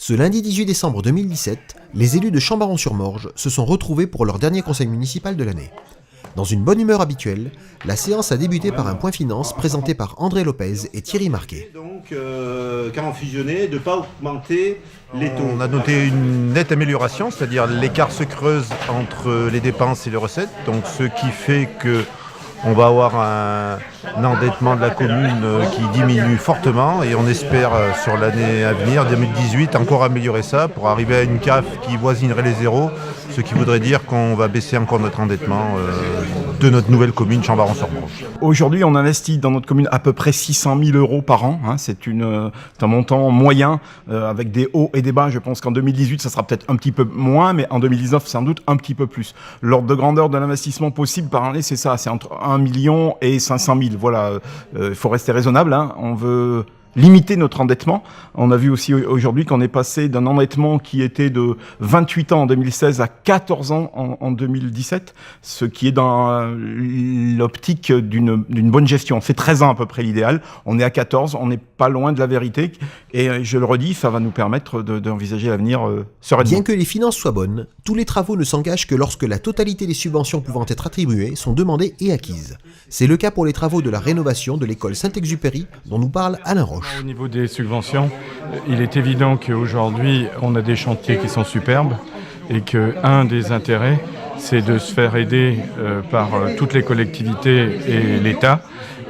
Ce lundi 18 décembre 2017, les élus de Chambaron-sur-Morge se sont retrouvés pour leur dernier conseil municipal de l'année. Dans une bonne humeur habituelle, la séance a débuté par un point finance présenté par André Lopez et Thierry Marquet. Donc, quand on fusionnait, de ne pas augmenter les taux. On a noté une nette amélioration, c'est-à-dire l'écart se creuse entre les dépenses et les recettes, donc ce qui fait que on va avoir un endettement de la commune qui diminue fortement et on espère sur l'année à venir, 2018, encore améliorer ça pour arriver à une CAF qui voisinerait les zéros, ce qui voudrait dire qu'on va baisser encore notre endettement de notre nouvelle commune Chambaron-sur-Morge. Aujourd'hui, on investit dans notre commune à peu près 600 000 euros par an. C'est un montant moyen avec des hauts et des bas. Je pense qu'en 2018, ça sera peut-être un petit peu moins, mais en 2019, sans doute un petit peu plus. L'ordre de grandeur de l'investissement possible par année, c'est ça, c'est entre 1 million et 500 000. Voilà, il faut rester raisonnable. On veut limiter notre endettement. On a vu aussi aujourd'hui qu'on est passé d'un endettement qui était de 28 ans en 2016 à 14 ans en 2017, ce qui est dans l'optique d'une bonne gestion. C'est 13 ans à peu près l'idéal. On est à 14, on n'est pas loin de la vérité. Et je le redis, ça va nous permettre d'envisager l'avenir sereinement. Bien que les finances soient bonnes, tous les travaux ne s'engagent que lorsque la totalité des subventions pouvant être attribuées sont demandées et acquises. C'est le cas pour les travaux de la rénovation de l'école Saint-Exupéry, dont nous parle Alain Roche. Au niveau des subventions, il est évident qu'aujourd'hui, on a des chantiers qui sont superbes et qu'un des intérêts, c'est de se faire aider par toutes les collectivités et l'État.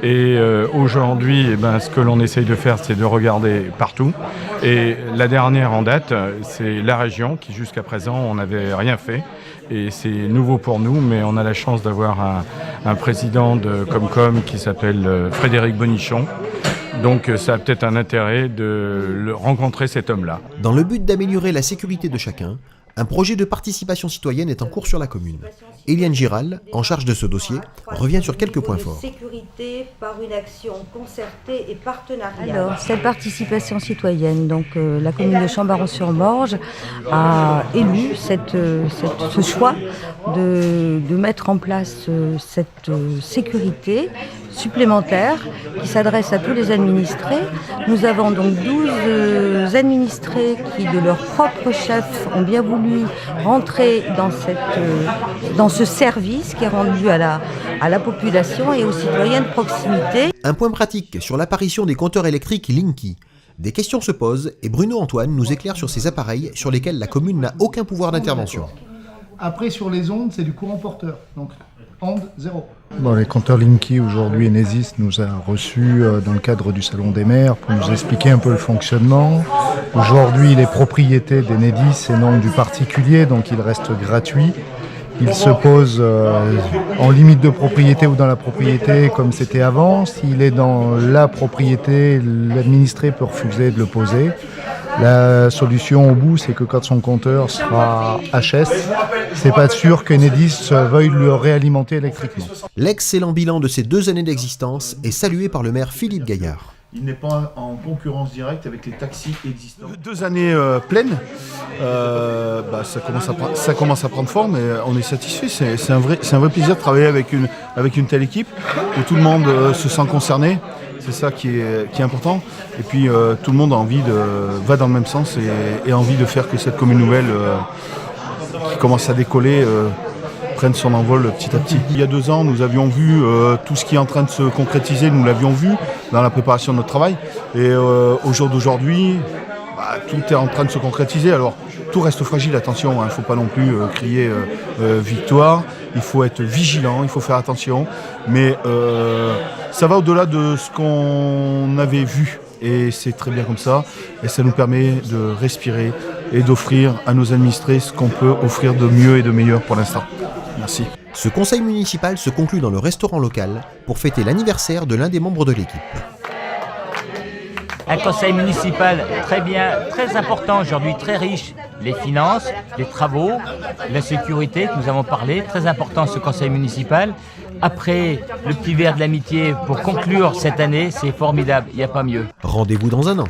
Et aujourd'hui, ce que l'on essaye de faire, c'est de regarder partout. Et la dernière en date, c'est la région qui, jusqu'à présent, on n'avait rien fait. Et c'est nouveau pour nous, mais on a la chance d'avoir un président de Comcom qui s'appelle Frédéric Bonichon. Donc ça a peut-être un intérêt de rencontrer cet homme-là. Dans le but d'améliorer la sécurité de chacun, un projet de participation citoyenne est en cours sur la commune. Eliane Giral, en charge de ce dossier, revient sur quelques points forts. Sécurité par une action concertée et partenariale. Alors, cette participation citoyenne, donc la commune de Chambaron-sur-Morge a élu ce choix de mettre en place cette sécurité supplémentaire qui s'adresse à tous les administrés. Nous avons donc 12 administrés qui, de leur propre chef, ont bien voulu rentrer dans ce service qui est rendu à la population et aux citoyens de proximité. Un point pratique sur l'apparition des compteurs électriques Linky. Des questions se posent et Bruno Antoine nous éclaire sur ces appareils sur lesquels la commune n'a aucun pouvoir d'intervention. Après, sur les ondes, c'est du courant porteur, donc onde 0. Bon, les compteurs Linky, aujourd'hui, Enedis nous a reçus dans le cadre du Salon des maires pour nous expliquer un peu le fonctionnement. Aujourd'hui, les propriétés d'Enedis et non du particulier, donc il reste gratuit. Il se pose en limite de propriété ou dans la propriété comme c'était avant. S'il est dans la propriété, l'administré peut refuser de le poser. La solution au bout, c'est que quand son compteur sera HS, c'est pas sûr qu'Enedis veuille le réalimenter électriquement. L'excellent bilan de ces 2 années d'existence est salué par le maire Philippe Gaillard. Il n'est pas en concurrence directe avec les taxis existants. 2 années pleines, ça commence à prendre forme et on est satisfait. C'est un vrai plaisir de travailler avec une telle équipe où tout le monde se sent concerné. C'est ça qui est important. Et puis tout le monde va dans le même sens et a envie de faire que cette commune nouvelle qui commence à décoller prenne son envol petit à petit. Il y a 2 ans, nous avions vu tout ce qui est en train de se concrétiser, nous l'avions vu dans la préparation de notre travail. Et au jour d'aujourd'hui, tout est en train de se concrétiser. Alors tout reste fragile, attention, il ne faut pas non plus crier victoire. Il faut être vigilant, il faut faire attention. Mais ça va au-delà de ce qu'on avait vu. Et c'est très bien comme ça. Et ça nous permet de respirer et d'offrir à nos administrés ce qu'on peut offrir de mieux et de meilleur pour l'instant. Merci. Ce conseil municipal se conclut dans le restaurant local pour fêter l'anniversaire de l'un des membres de l'équipe. Un conseil municipal très bien, très important aujourd'hui, très riche. Les finances, les travaux, la sécurité que nous avons parlé, très important ce conseil municipal. Après le petit verre de l'amitié pour conclure cette année, c'est formidable, il n'y a pas mieux. Rendez-vous dans un an.